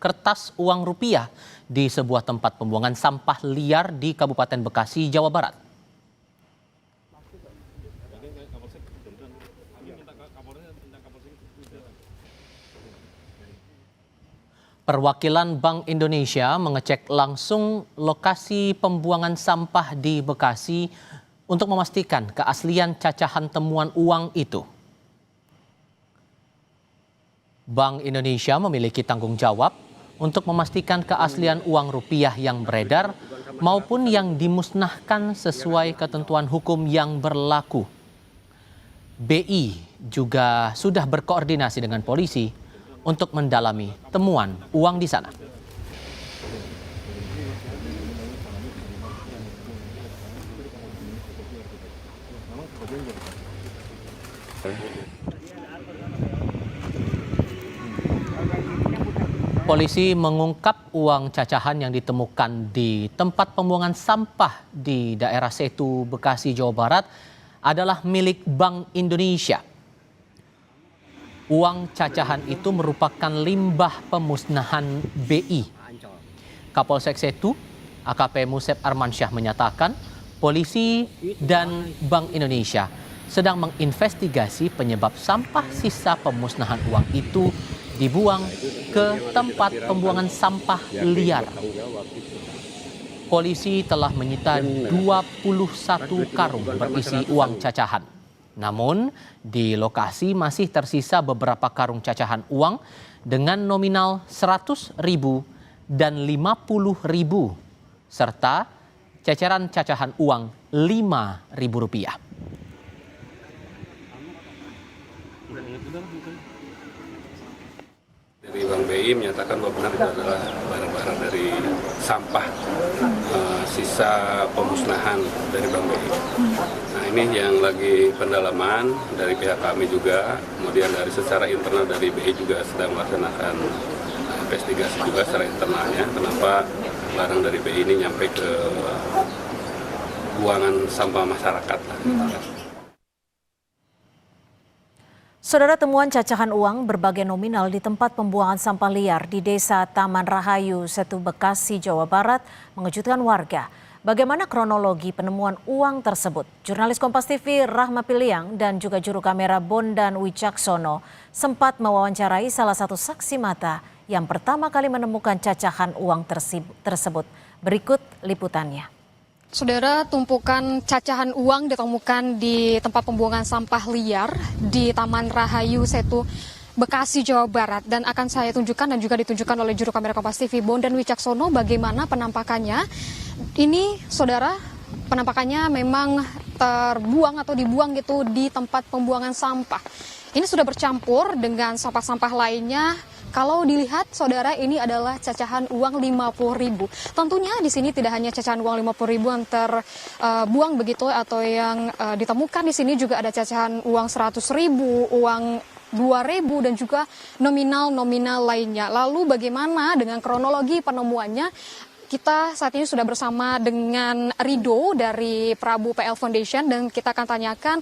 kertas uang rupiah di sebuah tempat pembuangan sampah liar di Kabupaten Bekasi, Jawa Barat. Perwakilan Bank Indonesia mengecek langsung lokasi pembuangan sampah di Bekasi untuk memastikan keaslian cacahan temuan uang itu. Bank Indonesia memiliki tanggung jawab untuk memastikan keaslian uang rupiah yang beredar maupun yang dimusnahkan sesuai ketentuan hukum yang berlaku. BI juga sudah berkoordinasi dengan polisi untuk mendalami temuan uang di sana. Polisi mengungkap uang cacahan yang ditemukan di tempat pembuangan sampah di daerah Setu, Bekasi, Jawa Barat adalah milik Bank Indonesia. Uang cacahan itu merupakan limbah pemusnahan BI. Kapolsek Setu, AKP Musep Armansyah menyatakan polisi dan Bank Indonesia sedang menginvestigasi penyebab sampah sisa pemusnahan uang itu dibuang ke tempat pembuangan sampah liar. Polisi telah menyita 21 karung berisi uang cacahan. Namun, di lokasi masih tersisa beberapa karung cacahan uang dengan nominal 100.000 dan 50.000 serta ceceran cacahan uang Rp5.000. Dari Bank BI menyatakan bahwa benar itu adalah barang-barang dari sampah sisa pemusnahan dari Bank BI. Nah, ini yang lagi pendalaman dari pihak kami juga, kemudian dari secara internal dari BI juga sedang melaksanakan investigasi juga secara internalnya kenapa barang dari BI ini nyampe ke buangan sampah masyarakat. Saudara, temuan cacahan uang berbagai nominal di tempat pembuangan sampah liar di Desa Taman Rahayu, Setu, Bekasi, Jawa Barat mengejutkan warga. Bagaimana kronologi penemuan uang tersebut? Jurnalis Kompas TV Rahma Piliang dan juga juru kamera Bondan Wicaksono sempat mewawancarai salah satu saksi mata yang pertama kali menemukan cacahan uang tersebut. Berikut liputannya. Saudara, tumpukan cacahan uang ditemukan di tempat pembuangan sampah liar di Taman Rahayu, Setu, Bekasi, Jawa Barat. Dan akan saya tunjukkan dan juga ditunjukkan oleh juru kamera Kompas TV Bondan Wicaksono bagaimana penampakannya. Ini, saudara, penampakannya memang terbuang atau dibuang gitu di tempat pembuangan sampah. Ini sudah bercampur dengan sampah-sampah lainnya. Kalau dilihat, saudara, ini adalah cacahan uang Rp50.000. Tentunya di sini tidak hanya cacahan uang Rp50.000 yang terbuang begitu atau yang ditemukan di sini juga ada cacahan uang Rp100.000, uang Rp2.000 dan juga nominal-nominal lainnya. Lalu bagaimana dengan kronologi penemuannya? Kita saat ini sudah bersama dengan Rido dari Prabu PL Foundation dan kita akan tanyakan,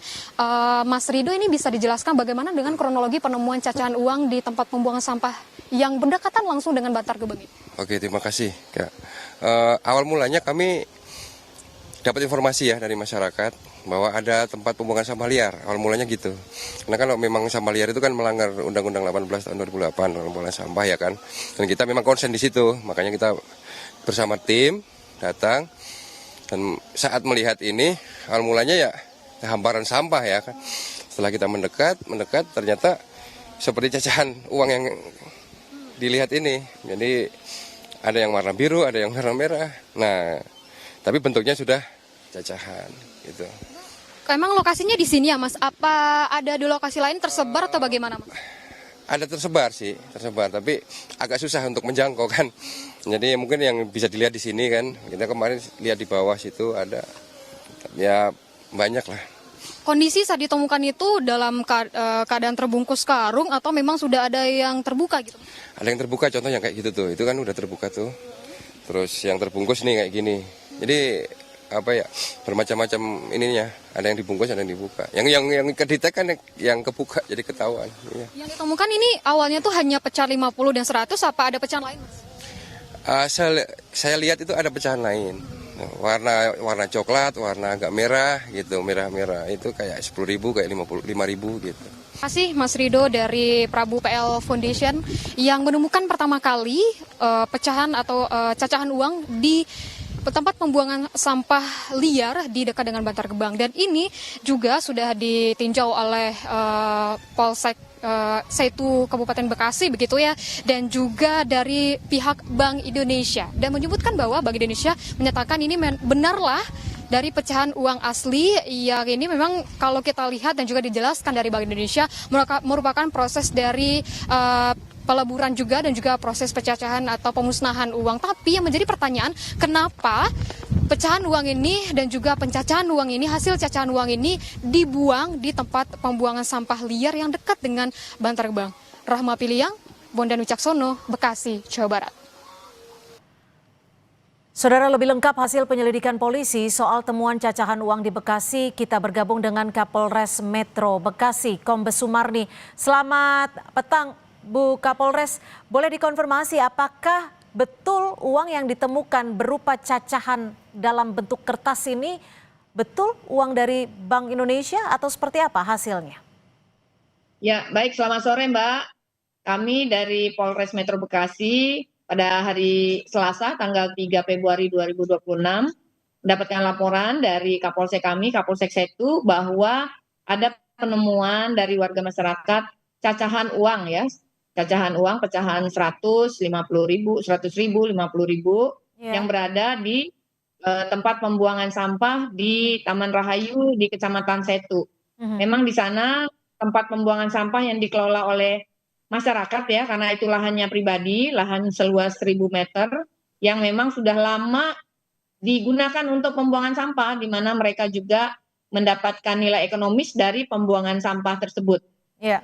Mas Rido, ini bisa dijelaskan bagaimana dengan kronologi penemuan cacahan uang di tempat pembuangan sampah yang berdekatan langsung dengan Bantar Gebang ini? Oke, terima kasih, Kak. Awal mulanya kami dapat informasi ya dari masyarakat bahwa ada tempat pembuangan sampah liar. Awal mulanya gitu. Karena kalau memang sampah liar itu kan melanggar Undang-Undang 18 tahun 2008 pembuangan sampah ya kan. Dan kita memang konsen di situ, makanya kita bersama tim datang dan saat melihat ini awal mulanya ya hamparan sampah ya kan. Setelah kita mendekat ternyata seperti cacahan uang yang dilihat ini. Jadi ada yang warna biru, ada yang warna merah. Nah, tapi bentuknya sudah cacahan gitu. Emang lokasinya di sini ya, Mas? Apa ada di lokasi lain tersebar atau bagaimana, Mas? Ada tersebar, tapi agak susah untuk menjangkau kan. Jadi mungkin yang bisa dilihat di sini kan, kita kemarin lihat di bawah situ ada, ya banyak lah. Kondisi saat ditemukan itu dalam keadaan terbungkus karung atau memang sudah ada yang terbuka gitu? Ada yang terbuka, contoh yang kayak gitu tuh, itu kan udah terbuka tuh. Terus yang terbungkus nih kayak gini. Jadi bermacam-macam ininya. Ada yang dibungkus, ada yang dibuka. Yang kedetek kan yang kebuka jadi ketahuan. Iya. Yang ditemukan ini awalnya tuh hanya pecahan 50 dan 100, apa ada pecahan lain, Mas? Saya lihat itu ada pecahan lain. Warna coklat, warna agak merah gitu, merah-merah. Itu kayak 10.000, kayak 55.000 gitu. Terima kasih Mas Rido dari Prabu PL Foundation yang menemukan pertama kali pecahan atau cacahan uang di tempat pembuangan sampah liar di dekat dengan Bantar Gebang. Dan ini juga sudah ditinjau oleh Polsek Setu Kabupaten Bekasi begitu ya, dan juga dari pihak Bank Indonesia, dan menyebutkan bahwa Bank Indonesia menyatakan ini benarlah dari pecahan uang asli yang ini memang kalau kita lihat dan juga dijelaskan dari Bank Indonesia merupakan proses dari peleburan juga dan juga proses pecacahan atau pemusnahan uang. Tapi yang menjadi pertanyaan, kenapa pecahan uang ini dan juga pencacahan uang ini, hasil cacahan uang ini dibuang di tempat pembuangan sampah liar yang dekat dengan Bantar Gebang? Rahma Piliang, Bondan Wicaksono, Bekasi, Jawa Barat. Saudara, lebih lengkap hasil penyelidikan polisi soal temuan cacahan uang di Bekasi, kita bergabung dengan Kapolres Metro Bekasi, Kombes Sumarni. Selamat petang, Bu Kapolres. Boleh dikonfirmasi apakah betul uang yang ditemukan berupa cacahan dalam bentuk kertas ini betul uang dari Bank Indonesia atau seperti apa hasilnya? Ya, baik, selamat sore Mbak. Kami dari Polres Metro Bekasi pada hari Selasa tanggal 3 Februari 2026 mendapatkan laporan dari Kapolsek kami, Kapolsek Setu, bahwa ada penemuan dari warga masyarakat cacahan uang ya. Cacahan uang pecahan 100, 50.000, 100.000, 50.000 yang berada di tempat pembuangan sampah di Taman Rahayu di Kecamatan Setu. Memang di sana tempat pembuangan sampah yang dikelola oleh masyarakat ya, karena itu lahannya pribadi, lahan seluas 1.000 meter yang memang sudah lama digunakan untuk pembuangan sampah, di mana mereka juga mendapatkan nilai ekonomis dari pembuangan sampah tersebut. Ya.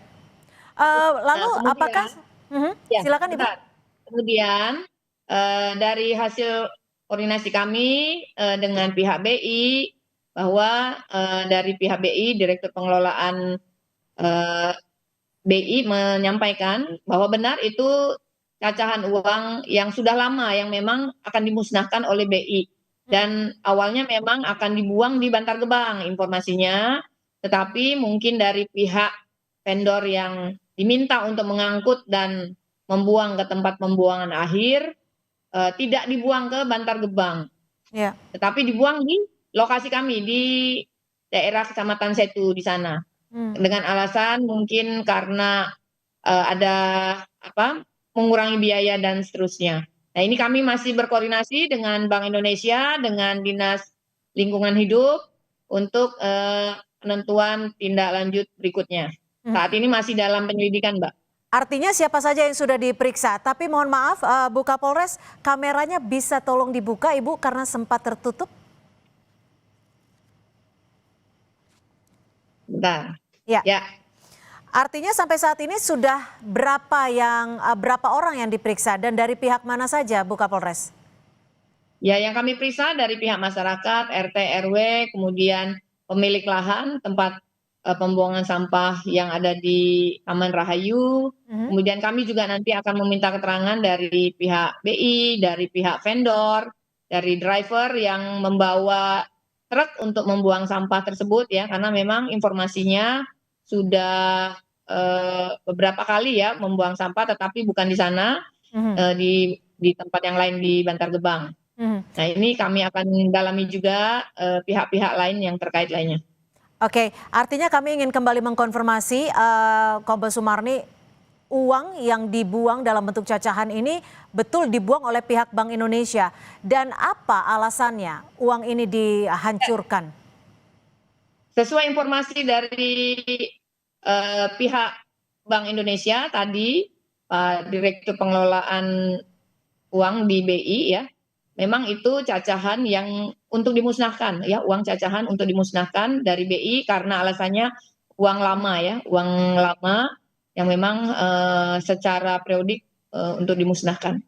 Lalu kemudian, apakah silakan Ibu. Kemudian dari hasil koordinasi kami dengan pihak BI, bahwa dari pihak BI, Direktur Pengelolaan BI menyampaikan bahwa benar itu cacahan uang yang sudah lama yang memang akan dimusnahkan oleh BI. Dan awalnya memang akan dibuang di Bantar Gebang informasinya, tetapi mungkin dari pihak vendor yang diminta untuk mengangkut dan membuang ke tempat pembuangan akhir, tidak dibuang ke Bantar Gebang, tetapi dibuang di lokasi kami di daerah Kecamatan Setu di sana. Dengan alasan mungkin karena ada mengurangi biaya dan seterusnya. Nah, ini kami masih berkoordinasi dengan Bank Indonesia, dengan Dinas Lingkungan Hidup untuk penentuan tindak lanjut berikutnya. Saat ini masih dalam penyelidikan, Mbak. Artinya siapa saja yang sudah diperiksa, tapi mohon maaf Bu Kapolres, kameranya bisa tolong dibuka Ibu karena sempat tertutup? Bentar. Ya. Ya. Artinya sampai saat ini sudah berapa orang yang diperiksa dan dari pihak mana saja Bu Kapolres? Ya, yang kami periksa dari pihak masyarakat, RT, RW, kemudian pemilik lahan tempat pembuangan sampah yang ada di Taman Rahayu. Kemudian kami juga nanti akan meminta keterangan dari pihak BI, dari pihak vendor, dari driver yang membawa truk untuk membuang sampah tersebut ya, karena memang informasinya sudah beberapa kali ya membuang sampah, tetapi bukan di sana, di tempat yang lain di Bantar Gebang. Nah, ini kami akan dalami juga pihak-pihak lain yang terkait lainnya. Oke, artinya kami ingin kembali mengkonfirmasi Kombes Sumarni, uang yang dibuang dalam bentuk cacahan ini betul dibuang oleh pihak Bank Indonesia, dan apa alasannya uang ini dihancurkan? Sesuai informasi dari pihak Bank Indonesia tadi, Pak Direktur Pengelolaan Uang di BI ya, memang itu cacahan yang untuk dimusnahkan ya, uang cacahan untuk dimusnahkan dari BI karena alasannya uang lama ya, uang lama yang memang secara periodik untuk dimusnahkan.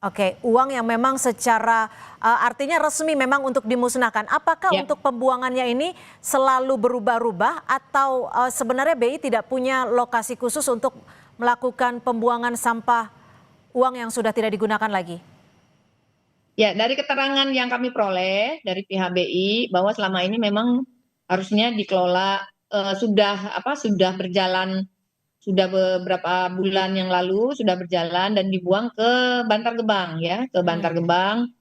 Oke, uang yang memang secara artinya resmi memang untuk dimusnahkan. Apakah Ya. untuk pembuangannya ini selalu berubah-ubah atau sebenarnya BI tidak punya lokasi khusus untuk melakukan pembuangan sampah uang yang sudah tidak digunakan lagi? Ya, dari keterangan yang kami peroleh dari pihak BI bahwa selama ini memang harusnya dikelola sudah berjalan, sudah beberapa bulan yang lalu sudah berjalan dan dibuang ke Bantar Gebang ya, ke Bantar Gebang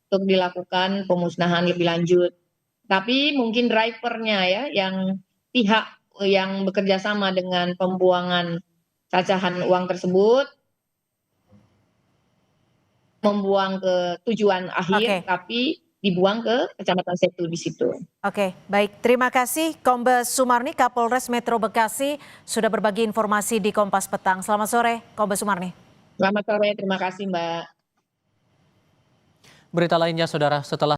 untuk dilakukan pemusnahan lebih lanjut. Tapi mungkin drivernya ya, yang pihak yang bekerja sama dengan pembuangan cacahan uang tersebut membuang ke tujuan akhir, Oke. tapi dibuang ke Kecamatan Setu di situ. Oke, baik. Terima kasih Kombes Sumarni, Kapolres Metro Bekasi, sudah berbagi informasi di Kompas Petang. Selamat sore, Kombes Sumarni. Selamat sore, terima kasih Mbak. Berita lainnya, Saudara, setelah